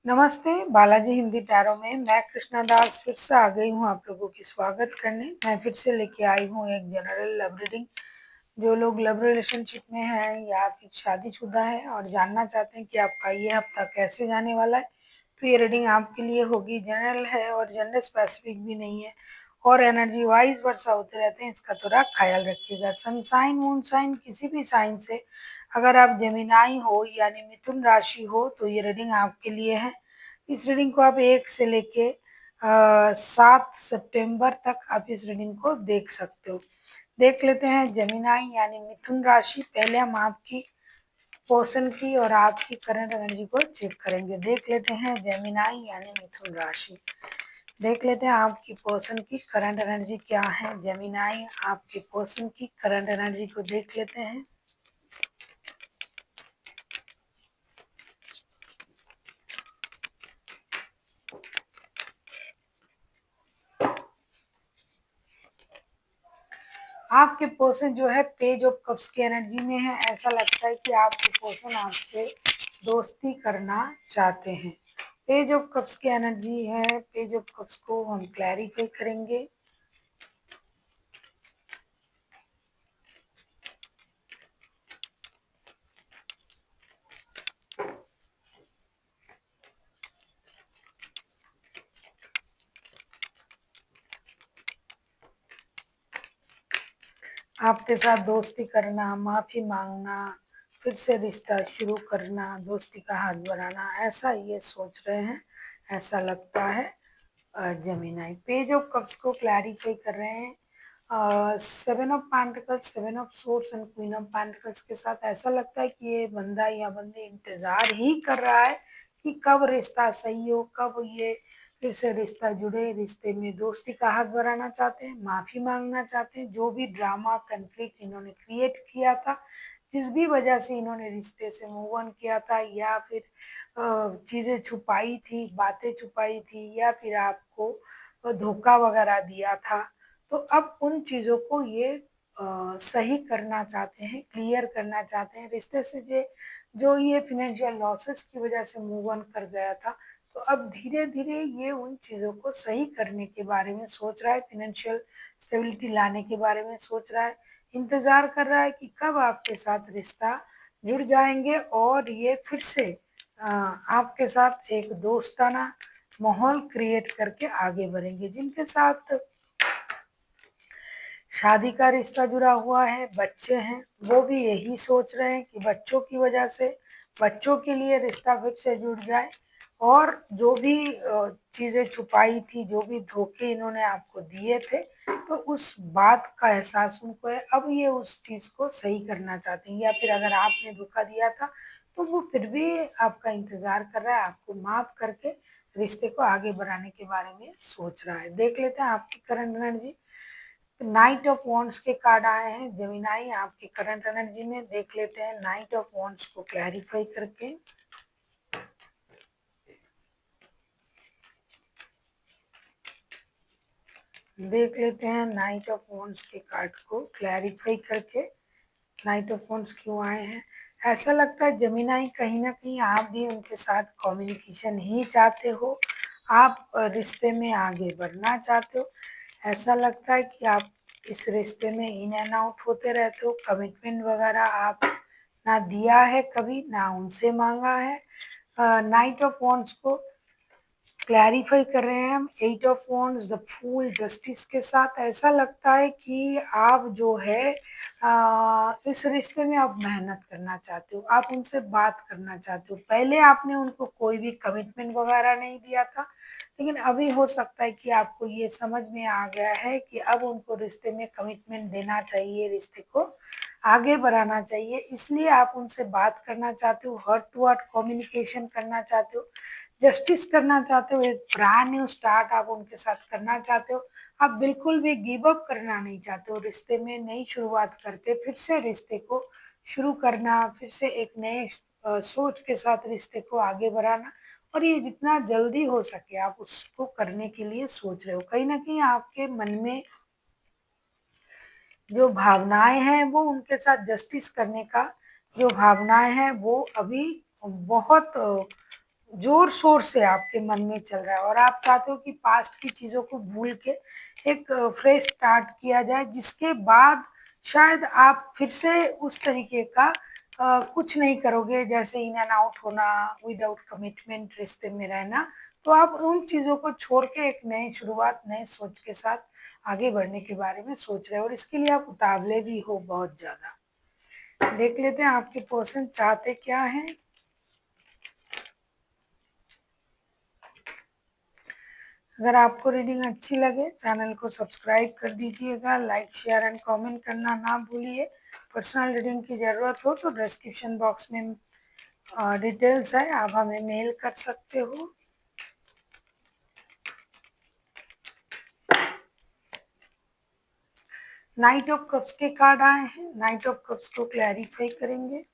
नमस्ते, बालाजी हिंदी टैरो में मैं कृष्णा दास फिर से आ गई हूँ आप लोगों की स्वागत करने। मैं फिर से लेके आई हूँ एक जनरल लव रीडिंग। जो लोग लव रिलेशनशिप में हैं या फिर शादीशुदा है और जानना चाहते हैं कि आपका ये हफ्ता कैसे जाने वाला है, तो ये रीडिंग आपके लिए होगी। जनरल है और जेंडर स्पेसिफिक भी नहीं है और एनर्जी वाइज वर्षा होते रहते हैं, इसका थोड़ा ख्याल रखिएगा। सनसाइन मून साइन किसी भी साइन से अगर आप जेमिनाई हो यानी मिथुन राशि हो तो ये रीडिंग आपके लिए है। इस रीडिंग को आप 1 से लेके 7 सितंबर तक आप इस रीडिंग को देख सकते हो। देख लेते हैं जेमिनाई यानी मिथुन राशि। पहले हम आपकी पर्सन की और आपकी करंट एनर्जी को चेक करेंगे। देख लेते हैं जेमिनाई यानी मिथुन राशि। देख लेते हैं आपकी पर्सन की करंट एनर्जी क्या है। जेमिनाई आपके पर्सन की करंट एनर्जी को देख लेते हैं। आपके पर्सन जो है पेज ऑफ कप्स की एनर्जी में है। ऐसा लगता है कि आपके पर्सन आपसे दोस्ती करना चाहते हैं। पेज ऑफ कप्स की एनर्जी है। पेज ऑफ कप्स को हम क्लैरिफाई करेंगे। आपके साथ दोस्ती करना, माफी मांगना, फिर से रिश्ता शुरू करना, दोस्ती का हाथ बढ़ाना, ऐसा ये सोच रहे हैं, ऐसा लगता है। जेमिनाई पेज ऑफ कप्स को क्लैरिफाई कर रहे हैं। 7 of pentacles, 7 of swords and queen of pentacles के साथ ऐसा लगता है कि ये बंदा या बंदी इंतजार ही कर रहा है कि कब रिश्ता सही हो, कब ये फिर से रिश्ता जुड़े। रिश्ते में दोस्ती का हाथ बढ़ाना चाहते हैं, माफी मांगना चाहते हैं। जो भी ड्रामा कन्फ्लिक्ट इन्होंने क्रिएट किया था, जिस भी वजह से इन्होंने रिश्ते से मूव ऑन किया था या फिर चीजें छुपाई थी, बातें छुपाई थी या फिर आपको धोखा वगैरह दिया था, तो अब उन चीजों को ये सही करना चाहते हैं, क्लियर करना चाहते हैं। रिश्ते से जो ये फिनेंशियल लॉसेस की वजह से मूव ऑन कर गया था, तो अब धीरे धीरे ये उन चीज़ों को सही करने के बारे में सोच रहा है, फिनेंशियल स्टेबिलिटी लाने के बारे में सोच रहा है। इंतज़ार कर रहा है कि कब आपके साथ रिश्ता जुड़ जाएंगे और ये फिर से आपके साथ एक दोस्ताना माहौल क्रिएट करके आगे बढ़ेंगे। जिनके साथ शादी का रिश्ता जुड़ा हुआ है, बच्चे हैं, वो भी यही सोच रहे हैं कि बच्चों की वजह से बच्चों के लिए रिश्ता फिर से जुड़ जाए। और जो भी चीज़ें छुपाई थी, जो भी धोखे इन्होंने आपको दिए थे, तो उस बात का एहसास उनको है। अब ये उस चीज़ को सही करना चाहते हैं या फिर अगर आपने धोखा दिया था तो वो फिर भी आपका इंतज़ार कर रहा है, आपको माफ़ करके रिश्ते को आगे बढ़ाने के बारे में सोच रहा है। देख लेते हैं आपकी current energy. Night of wands के कार्ड आए हैं जेमिनाई आपकी करंट एनर्जी में। देख लेते हैं नाइट ऑफ वॉन्ड्स को क्लैरिफाई करके। देख लेते हैं नाइट ऑफ वॉन्ड्स के कार्ड को क्लैरिफाई करके नाइट ऑफ वॉन्ड्स क्यों आए हैं। ऐसा लगता है जेमिनाई कहीं ना कहीं आप भी उनके साथ कम्युनिकेशन ही चाहते हो, आप रिश्ते में आगे बढ़ना चाहते हो। ऐसा लगता है कि आप इस रिश्ते में इन एंड आउट होते रहते हो। कमिटमेंट वगैरह आप ना दिया है कभी, ना उनसे मांगा है। नाइट ऑफ वॉन्ड्स को क्लैरिफाई कर रहे हैं हम 8 of wands, the fool, justice के साथ। ऐसा लगता है कि आप जो है इस रिश्ते में आप मेहनत करना चाहते हो, आप उनसे बात करना चाहते हो। पहले आपने उनको कोई भी कमिटमेंट वगैरह नहीं दिया था, लेकिन अभी हो सकता है कि आपको ये समझ में आ गया है कि अब उनको रिश्ते में कमिटमेंट देना चाहिए, रिश्ते को आगे बढ़ाना चाहिए। इसलिए आप उनसे बात करना चाहते हो, हार्ट टू हार्ट कम्युनिकेशन करना चाहते हो, जस्टिस करना चाहते हो, एक ब्रांड न्यू स्टार्ट आप उनके साथ करना चाहते हो। आप बिल्कुल भी गिव अप करना नहीं चाहते हो, रिश्ते में नई शुरुआत करके फिर से रिश्ते को शुरू करना, फिर से एक नए सोच के साथ रिश्ते को आगे बढ़ाना। और ये जितना जल्दी हो सके आप उसको करने के लिए सोच रहे हो। कहीं ना कहीं आपके मन में जो भावनाएं हैं वो उनके साथ जस्टिस करने का जो भावनाएं हैं वो अभी बहुत जोर शोर से आपके मन में चल रहा है और आप चाहते हो कि पास्ट की चीज़ों को भूल के एक फ्रेश स्टार्ट किया जाए, जिसके बाद शायद आप फिर से उस तरीके का कुछ नहीं करोगे, जैसे इन एंड आउट होना, विदाउट कमिटमेंट रिश्ते में रहना। तो आप उन चीज़ों को छोड़ के एक नई शुरुआत, नए सोच के साथ आगे बढ़ने के बारे में सोच रहे हो और इसके लिए आप उतावले भी हो बहुत ज़्यादा। देख लेते हैं आपके पर्सन चाहते क्या हैं। अगर आपको रीडिंग अच्छी लगे चैनल को सब्सक्राइब कर दीजिएगा, लाइक शेयर एंड कमेंट करना ना भूलिए। पर्सनल रीडिंग की ज़रूरत हो तो डिस्क्रिप्शन बॉक्स में डिटेल्स है, आप हमें मेल कर सकते हो। नाइट ऑफ कप्स के कार्ड आए हैं, नाइट ऑफ कप्स को क्लैरिफाई करेंगे।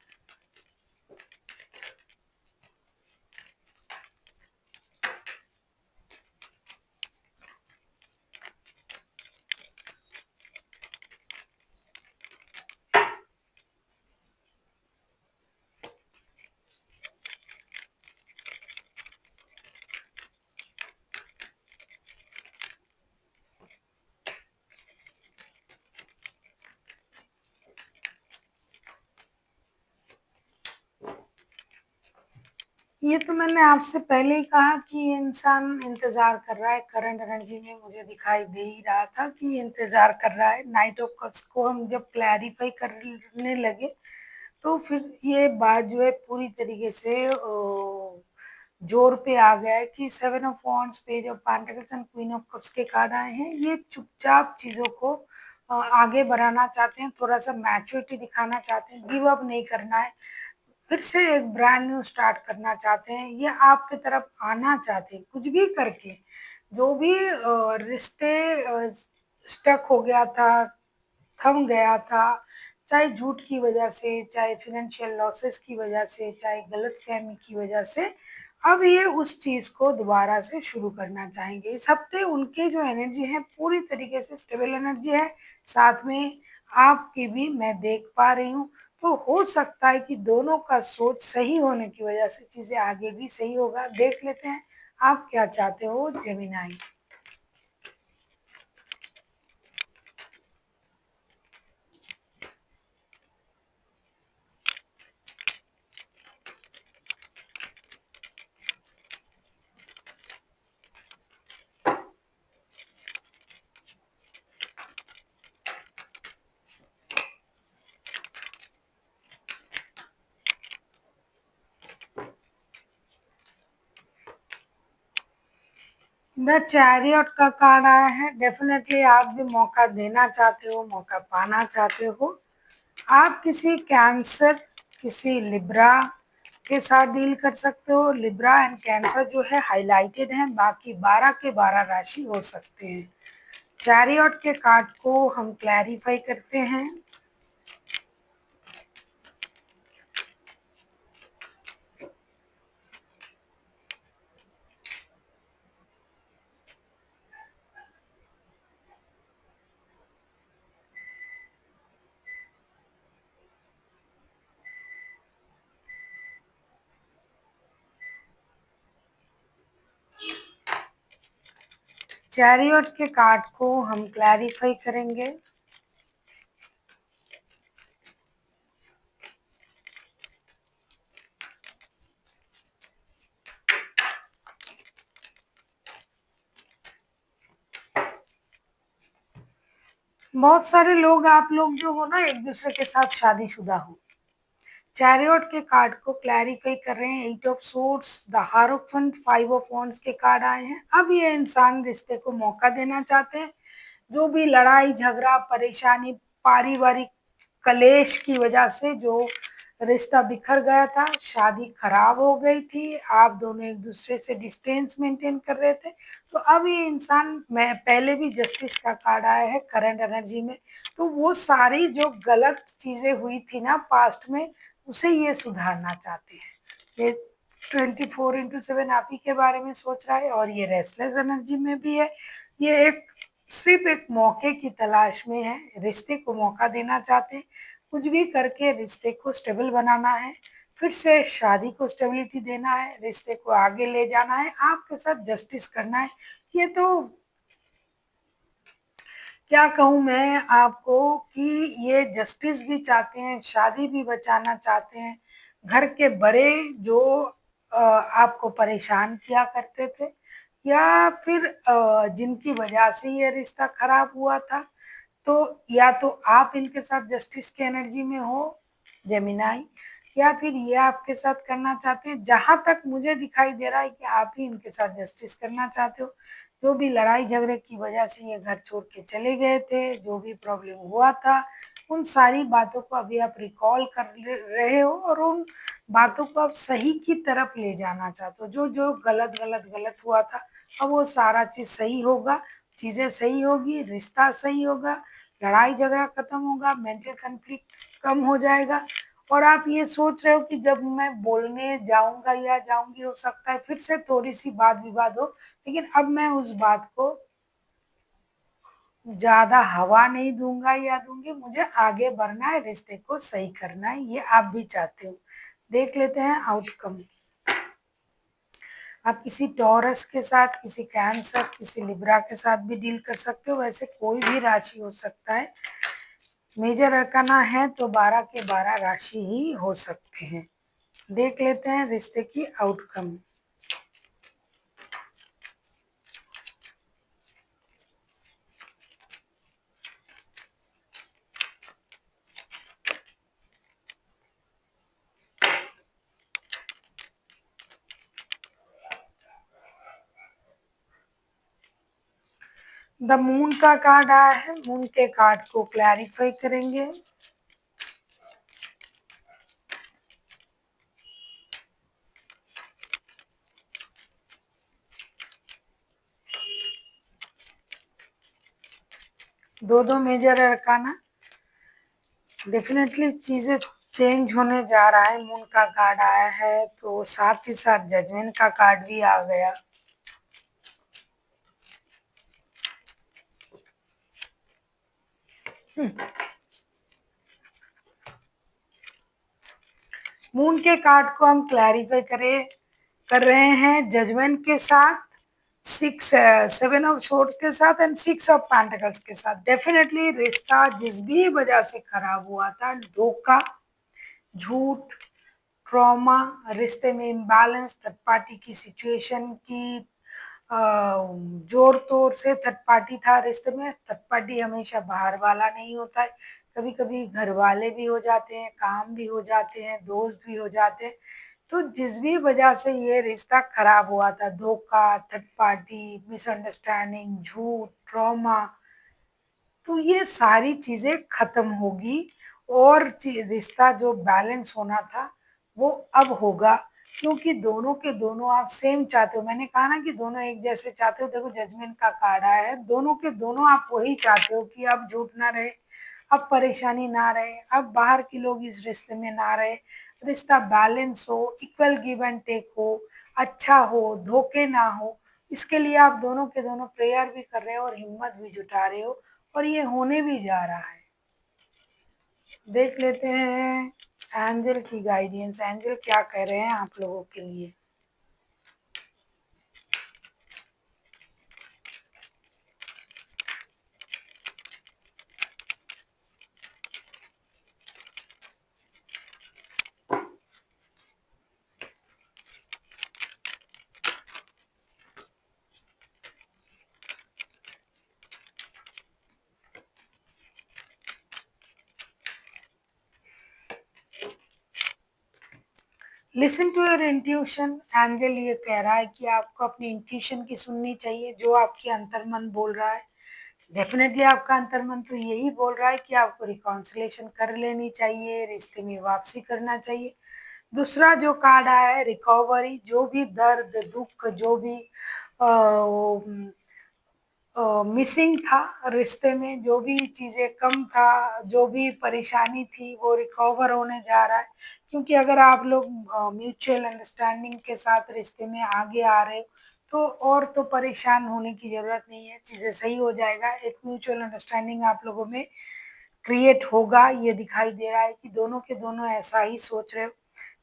ये तो मैंने आपसे पहले ही कहा कि ये इंसान इंतज़ार कर रहा है, करंट एनर्जी में मुझे दिखाई दे ही रहा था कि ये इंतज़ार कर रहा है। नाइट ऑफ कप्स को हम जब क्लैरिफ़ाई करने लगे, तो फिर ये बात जो है पूरी तरीके से ज़ोर पे आ गया है कि 7 of wands, page of pentacles and queen of cups के कार्ड आए हैं। ये चुपचाप चीज़ों को आगे बढ़ाना चाहते हैं, थोड़ा-सा मैच्योरिटी दिखाना चाहते हैं, गिव अप नहीं करना है। फिर से एक ब्रांड न्यू स्टार्ट करना चाहते हैं, ये आपकी तरफ आना चाहते हैं, कुछ भी करके। जो भी रिश्ते स्टक हो गया था, थम गया था, चाहे झूठ की वजह से, चाहे फ़ाइनेंशियल लॉसेस की वजह से, चाहे गलतफ़हमी की वजह से, अब ये उस चीज़ को दोबारा से शुरू करना चाहेंगे। इस हफ़्ते उनकी जो एनर्जी है पूरी तरीके से स्टेबल एनर्जी है, साथ में आपकी भी मैं देख पा रही हूँ। तो हो सकता है कि दोनों का सोच सही होने की वजह से चीज़ें आगे भी सही होगा। देख लेते हैं आप क्या चाहते हो जेमिनी। द चैरियट का कार्ड आया है। डेफिनेटली आप भी मौका देना चाहते हो, मौका पाना चाहते हो। आप किसी कैंसर, किसी लिब्रा के साथ डील कर सकते हो। लिब्रा एंड कैंसर जो है हाइलाइटेड हैं, बाकी 12 के 12 राशि हो सकते हैं। चैरियट के कार्ड को हम क्लैरिफाई करते हैं। चैरियट के कार्ड को हम क्लैरिफाई करेंगे। बहुत सारे लोग, आप लोग जो हो ना, एक दूसरे के साथ शादीशुदा हो। चैरियट के कार्ड को क्लैरिफाई कर रहे हैं। 8 of swords, the हारोफेंट, 5 of wands के कार्ड आए हैं। अब ये इंसान रिश्ते को मौका देना चाहते हैं। जो भी लड़ाई झगड़ा परेशानी, पारिवारिक कलेश की वजह से जो रिश्ता बिखर गया था, शादी खराब हो गई थी, आप दोनों एक दूसरे से डिस्टेंस मेंटेन कर रहे थे, तो अब ये इंसान, मैं पहले भी जस्टिस का कार्ड आया है करंट एनर्जी में, तो वो सारी जो गलत चीज़ें हुई थी ना पास्ट में, उसे ये सुधारना चाहते हैं। ये 24/7 आप ही के बारे में सोच रहा है और ये रेस्टलेस एनर्जी में भी है। ये एक सिर्फ एक मौके की तलाश में है, रिश्ते को मौका देना चाहते हैं, कुछ भी करके रिश्ते को स्टेबल बनाना है, फिर से शादी को स्टेबिलिटी देना है, रिश्ते को आगे ले जाना है, आपके साथ जस्टिस करना है। ये तो क्या कहूँ मैं आपको कि ये जस्टिस भी चाहते हैं, शादी भी बचाना चाहते हैं। घर के बड़े जो आपको परेशान किया करते थे या फिर जिनकी वजह से ये रिश्ता खराब हुआ था, तो या तो आप इनके साथ जस्टिस की एनर्जी में हो, जेमिनाई, या फिर ये आपके साथ करना चाहते हैं। जहां तक मुझे दिखाई दे रहा है कि आप ही इनके साथ जस्टिस करना चाहते हो। जो भी लड़ाई झगड़े की वजह से ये घर छोड़ के चले गए थे, जो भी प्रॉब्लम हुआ था, उन सारी बातों को अभी आप रिकॉल कर रहे हो और उन बातों को आप सही की तरफ ले जाना चाहते हो। जो जो गलत गलत गलत हुआ था, अब वो सारा चीज सही होगा, चीजें सही होगी, रिश्ता सही होगा, लड़ाई झगड़ा खत्म होगा, मेंटल कॉन्फ्लिक्ट कम हो जाएगा। और आप ये सोच रहे हो कि जब मैं बोलने जाऊंगा या जाऊंगी, हो सकता है फिर से थोड़ी सी वाद विवाद हो, लेकिन अब मैं उस बात को ज्यादा हवा नहीं दूंगा या दूंगी। मुझे आगे बढ़ना है, रिश्ते को सही करना है, ये आप भी चाहते हो। देख लेते हैं आउटकम। आप किसी टॉरस के साथ, किसी कैंसर, किसी लिब्रा के साथ भी डील कर सकते हो, वैसे कोई भी राशि हो सकता है। मेजर अरकाना है तो 12 के 12 राशि ही हो सकते हैं। देख लेते हैं रिश्ते की आउटकम। द मून का कार्ड आया है, मून के कार्ड को क्लैरिफाई करेंगे। दो दो मेजर अरकाना, डेफिनेटली चीजें चेंज होने जा रहा है। मून का कार्ड आया है तो साथ ही साथ जजमेंट का कार्ड भी आ गया। मून के कार्ड को हम क्लैरिफाई कर रहे हैं जजमेंट के साथ, सिक्स सेवन ऑफ सोर्ड्स के साथ एंड सिक्स ऑफ पेंटिकल्स के साथ। डेफिनेटली रिश्ता जिस भी वजह से खराब हुआ था, धोखा, झूठ, ट्रॉमा, रिश्ते में इम्बैलेंस, थर्ड पार्टी की सिचुएशन की जोर तोर से थर्ड पार्टी था रिश्ते में। थर्ड पार्टी हमेशा बाहर वाला नहीं होता है, कभी कभी घर वाले भी हो जाते हैं, काम भी हो जाते हैं, दोस्त भी हो जाते हैं। तो जिस भी वजह से ये रिश्ता खराब हुआ था, धोखा, थर्ड पार्टी, मिसअंडरस्टैंडिंग, झूठ, ट्रॉमा, तो ये सारी चीजें खत्म होगी और रिश्ता जो बैलेंस होना था वो अब होगा। क्योंकि दोनों के दोनों आप सेम चाहते हो। मैंने कहा ना कि दोनों एक जैसे चाहते हो। देखो जजमेंट का कार्ड आया है, दोनों के दोनों आप वही चाहते हो कि अब झूठ ना रहे, अब परेशानी ना रहे, अब बाहर के लोग इस रिश्ते में ना रहे, रिश्ता बैलेंस हो, इक्वल गिव एंड टेक हो, अच्छा हो, धोखे ना हो। इसके लिए आप दोनों के दोनों प्रेयर भी कर रहे हो और हिम्मत भी जुटा रहे हो, और ये होने भी जा रहा है। देख लेते हैं एंजल की गाइडेंस, एंजल क्या कह रहे हैं आप लोगों के लिए। Listen to your intuition. Angel ये कह रहा है कि आपको अपनी इंट्यूशन की सुननी चाहिए, जो आपकी अंतर्मन बोल रहा है। डेफिनेटली आपका अंतर्मन तो यही बोल रहा है कि आपको रिकॉन्सिलेशन कर लेनी चाहिए, रिश्ते में वापसी करना चाहिए। दूसरा जो कार्ड आया है रिकवरी, जो भी दर्द, दुख, जो भी मिसिंग था रिश्ते में, जो भी चीज़ें कम था, जो भी परेशानी थी, वो रिकवर होने जा रहा है। क्योंकि अगर आप लोग म्यूचुअल अंडरस्टैंडिंग के साथ रिश्ते में आगे आ रहे हो, तो और तो परेशान होने की ज़रूरत नहीं है, चीज़ें सही हो जाएगा। एक म्यूचुअल अंडरस्टैंडिंग आप लोगों में क्रिएट होगा, ये दिखाई दे रहा है कि दोनों के दोनों ऐसा ही सोच रहे हो।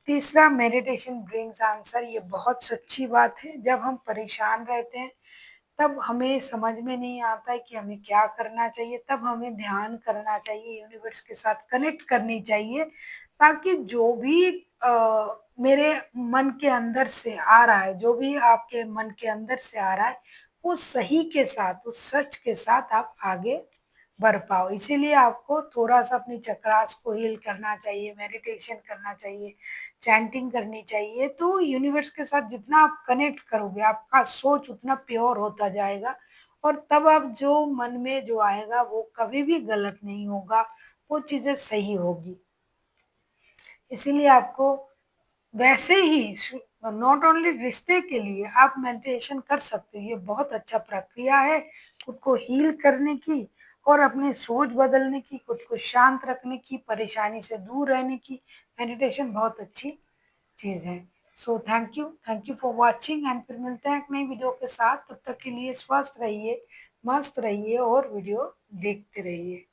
तीसरा, मेडिटेशन ब्रिंग्स आंसर। ये बहुत सच्ची बात है। जब हम परेशान रहते हैं तब हमें समझ में नहीं आता है कि हमें क्या करना चाहिए, तब हमें ध्यान करना चाहिए, यूनिवर्स के साथ कनेक्ट करनी चाहिए, ताकि जो भी मेरे मन के अंदर से आ रहा है, जो भी आपके मन के अंदर से आ रहा है, वो सही के साथ, उस सच के साथ आप आगे बढ़ पाओ। इसीलिए आपको थोड़ा-सा अपनी चक्रास को हील करना चाहिए, मेडिटेशन करना चाहिए, चैंटिंग करनी चाहिए। तो यूनिवर्स के साथ जितना आप कनेक्ट करोगे, आपका सोच उतना प्योर होता जाएगा, और तब आप जो मन में जो आएगा वो कभी भी गलत नहीं होगा, वो चीज़ें सही होगी। इसीलिए आपको वैसे ही नॉट ओनली रिश्ते के लिए आप मेडिटेशन कर सकते हो। ये बहुत अच्छा प्रक्रिया है खुद को हील करने की और अपनी सोच बदलने की, खुद को शांत रखने की, परेशानी से दूर रहने की। मेडिटेशन बहुत अच्छी चीज़ है। So thank you for watching, and फिर मिलते हैं एक नई वीडियो के साथ। तब तक के लिए स्वस्थ रहिए, मस्त रहिए और वीडियो देखते रहिए।